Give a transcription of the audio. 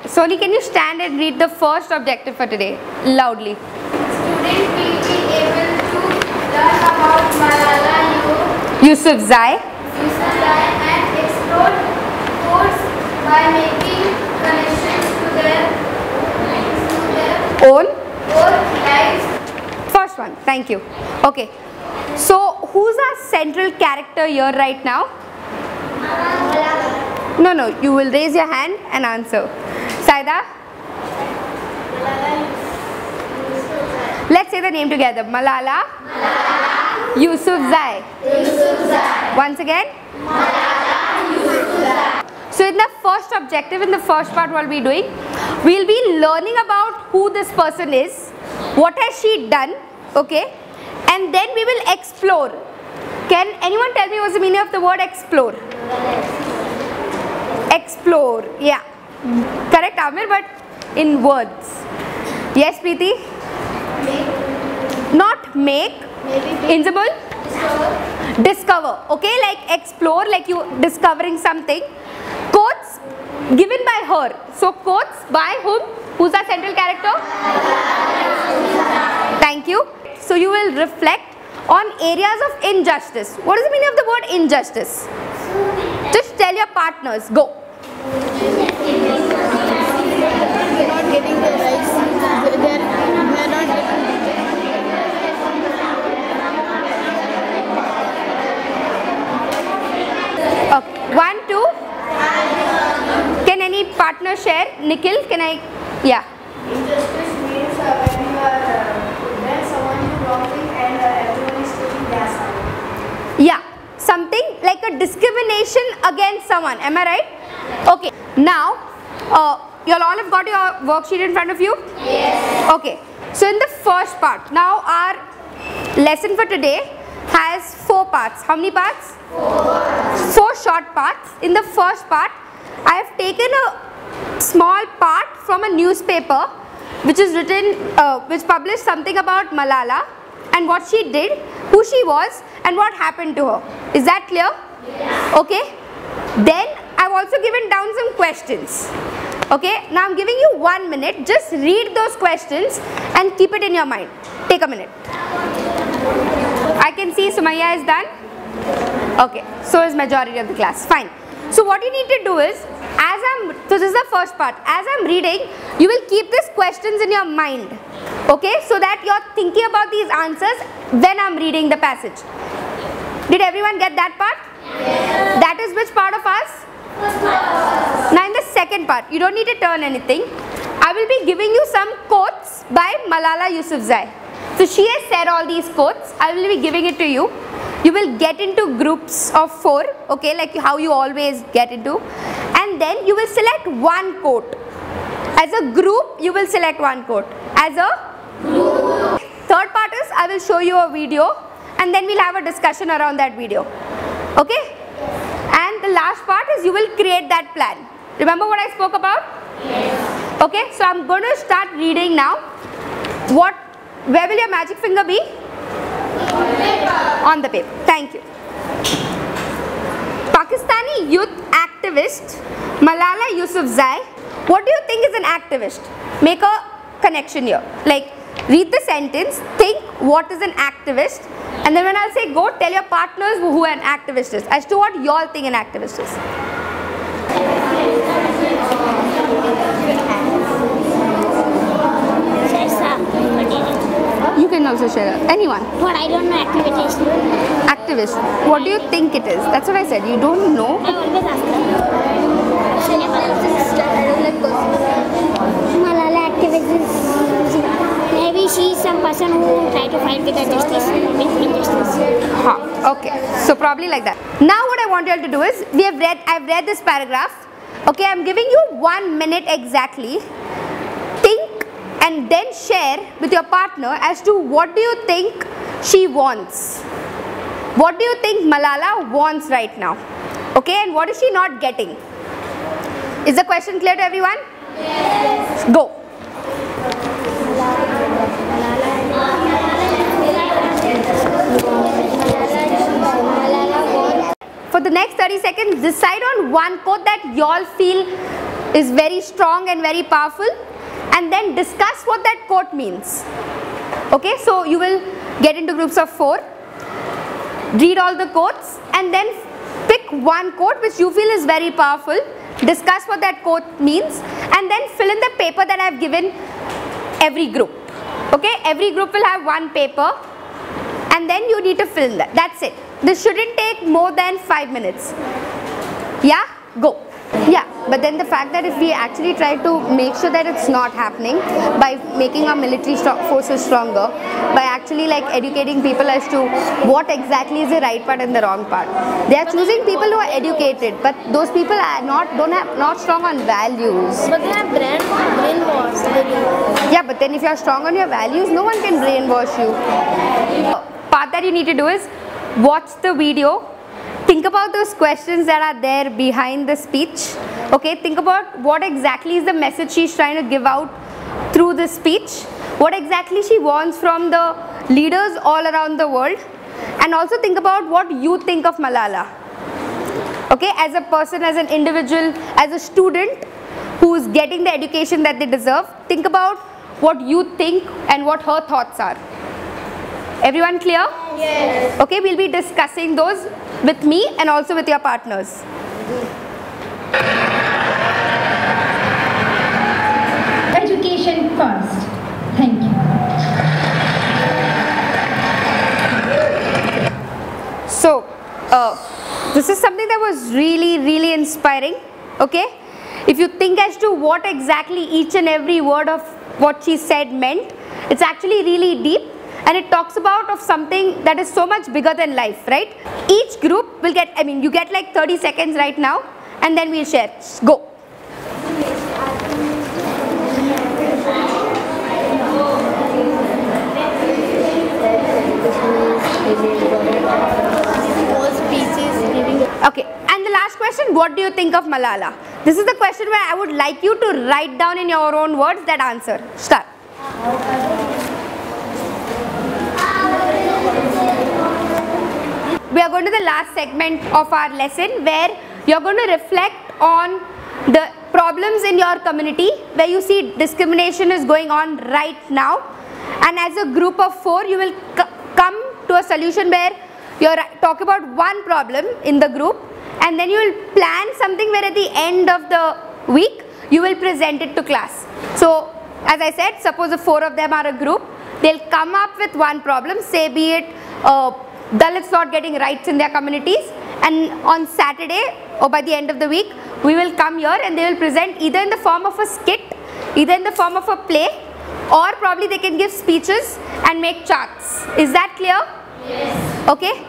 Sony, can you stand and read the first objective for today loudly? Student will be able to learn about Malala Yousafzai and explore codes by making connections to their own lives. First one, thank you. Okay, so who's our central character here right now? No, you will raise your hand and answer. Saida? Let's say the name together. Malala Yousafzai. Once again. So in the first objective, in the first part, what we'll be doing, we'll be learning about who this person is, what has she done, okay, and then we will explore. Can anyone tell me what's the meaning of the word explore? Explore, yeah, correct Amir, but in words. Yes, Preeti? Not make, Inzamul? Discover, okay, like explore, like you discovering something. Quotes given by her. So quotes by whom? Who's our central character? Thank you. So you will reflect on areas of injustice. What is the meaning of the word injustice? Just tell your partners. Go. They're not getting their rights. They're not getting. 1, 2. Can any partner share? Nikhil, can I? Yeah. Injustice means when someone is wronging and everyone is taking their side. Yeah. Something like a discrimination against someone. Am I right? Okay. Now, you all have got your worksheet in front of you? Yes. Okay. So in the first part, now our lesson for today has 4 parts. How many parts? 4 short parts. In the first part, I have taken a small part from a newspaper which is written, which published something about Malala and what she did, who she was and what happened to her. Is that clear? Yes. Okay. Then I have also given down some questions. Okay. Now I am giving you 1 minute. Just read those questions and keep it in your mind. Take a minute. I can see Sumaya is done. Okay, so is majority of the class. Fine. So what you need to do is, so this is the first part. As I'm reading, you will keep these questions in your mind. Okay, so that you're thinking about these answers when I'm reading the passage. Did everyone get that part? Yes. That is which part of us? Now in the second part, you don't need to turn anything. I will be giving you some quotes by Malala Yousafzai. So she has said all these quotes. I will be giving it to you. You will get into groups of 4, okay, like how you always get into, and then you will select one quote. As a group, you will select one quote. As a group. Third part is I will show you a video and then we'll have a discussion around that video. Okay? And the last part is you will create that plan. Remember what I spoke about? Yes. Okay, so I'm going to start reading now. Where will your magic finger be? On the paper. Thank you. Pakistani youth activist Malala Yousafzai. What do you think is an activist? Make a connection here. Like, read the sentence, think what is an activist, and then when I'll say go, tell your partners who an activist is, as to what you all think an activist is. You can also share. Anyone? What, I don't know activist. Activist. What do you think it is? That's what I said. You don't know. I always ask Malala activist is maybe she's some person who try to fight with injustice. Okay. So probably like that. Now what I want you all to do is, I've read this paragraph. Okay, I'm giving you 1 minute exactly. Think and then share with your partner as to what do you think she wants. What do you think Malala wants right now? Okay, and what is she not getting? Is the question clear to everyone? Yes. Go. For the next 30 seconds, decide on one quote that y'all feel is very strong and very powerful, and then discuss what that quote means. Okay, so you will get into groups of 4, read all the quotes, and then pick one quote which you feel is very powerful, discuss what that quote means, and then fill in the paper that I have given every group. Okay, every group will have one paper, and then you need to fill in that. That's it. This shouldn't take more than 5 minutes. Yeah, go. Yeah, but then the fact that if we actually try to make sure that it's not happening by making our military forces stronger, by actually like educating people as to what exactly is the right part and the wrong part. They are choosing people who are educated, but those people are not strong on values. But they are brainwashed. Yeah, but then if you are strong on your values, no one can brainwash you. Part that you need to do is watch the video. Think about those questions that are there behind the speech. Okay, think about what exactly is the message she's trying to give out through the speech. What exactly she wants from the leaders all around the world. And also think about what you think of Malala. Okay, as a person, as an individual, as a student who is getting the education that they deserve, think about what you think and what her thoughts are. Everyone clear? Yes. Okay, we'll be discussing those with me and also with your partners. Education first. Thank you. So, this is something that was really inspiring. Okay, if you think as to what exactly each and every word of what she said meant, it's actually really deep. And it talks about of something that is so much bigger than life, right? Each group will get, you get like 30 seconds right now, and then we'll share. Go. Okay, and the last question, what do you think of Malala? This is the question where I would like you to write down in your own words that answer. Start. We are going to the last segment of our lesson where you're going to reflect on the problems in your community where you see discrimination is going on right now, and as a group of 4 you will come to a solution where you talk about one problem in the group, and then you will plan something where at the end of the week you will present it to class. So as I said, suppose the 4 of them are a group, they'll come up with one problem, say be it Dalits not getting rights in their communities, and on Saturday or by the end of the week we will come here and they will present either in the form of a skit, either in the form of a play, or probably they can give speeches and make charts. Is that clear? Yes. Okay.